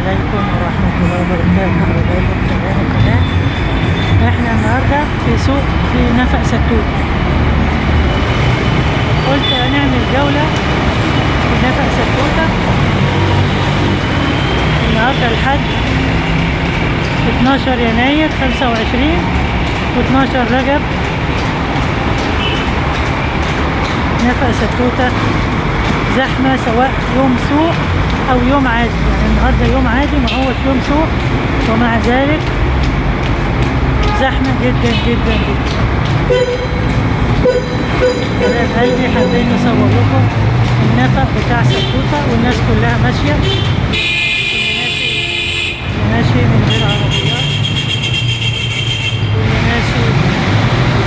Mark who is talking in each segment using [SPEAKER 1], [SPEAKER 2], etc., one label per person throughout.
[SPEAKER 1] عليكم ورحمة الله وبركاته. حبايبي متابعين القناة، احنا النهاردة في سوق في نفق ستوت. قلت هنعمل جولة في نفق ستوتة النهاردة الحد 12 يناير 25 و12 رجب. نفق ستوتة زحمة سواء يوم سوق أو يوم عادي، يعني النهاردة يوم عادي ما هوش يوم سوق، ومع ذلك زحمة جدا جدا جدا. حبايب قلبي حابين نصور لكم النفق بتاع ستوتة والناس كلها ماشية، اللي ماشي من غير عربيات، واللي ماشي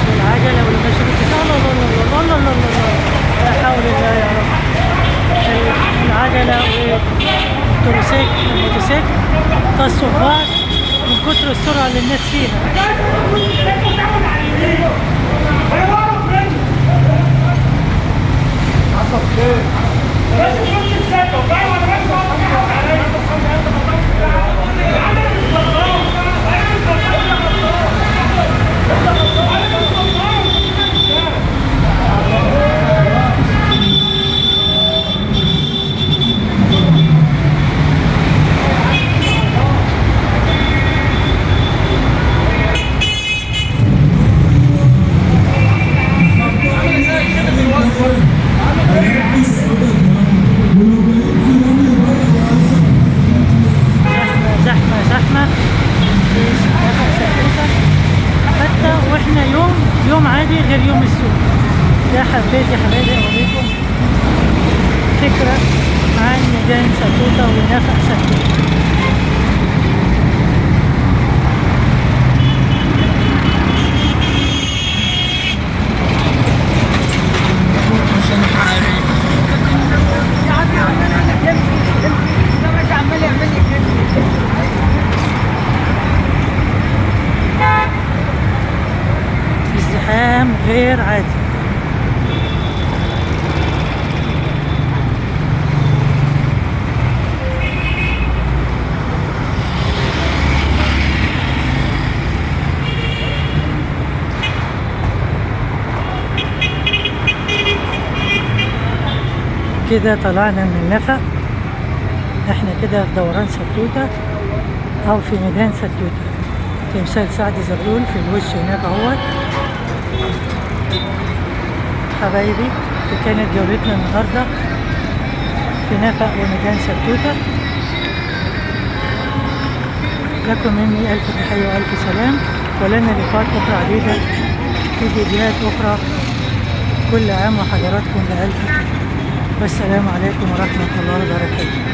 [SPEAKER 1] بالعجلة، واللي ماشي بالكتاب. الله الله الله الله الله الله، لا حول الله يا رب. العجلة والموتوسيكل طصوا في بعض من كتر السرعة اللي الناس فيها. زحمة في نفق ستوتة، حتى واحنا يوم عادي غير يوم السوق. ده حبيت يا حبايبي اوريكم فكرة عن ميدان ستوتة ونفق ستوتة. ازدحام غير عادي. كده طلعنا من النفق، احنا كده في دوران ستوتة او في ميدان ستوتة، تمثال سعد زغلول في الوش هناك اهوت. حبايبي دي كانت جولتنا النهارده في نفق وميدان ستوتة. لكم مني الف تحية والف سلام، ولنا لقاءات اخرى عديدة في فيديوهات اخرى. كل عام وحضراتكم بألف خير، والسلام عليكم ورحمة الله وبركاته.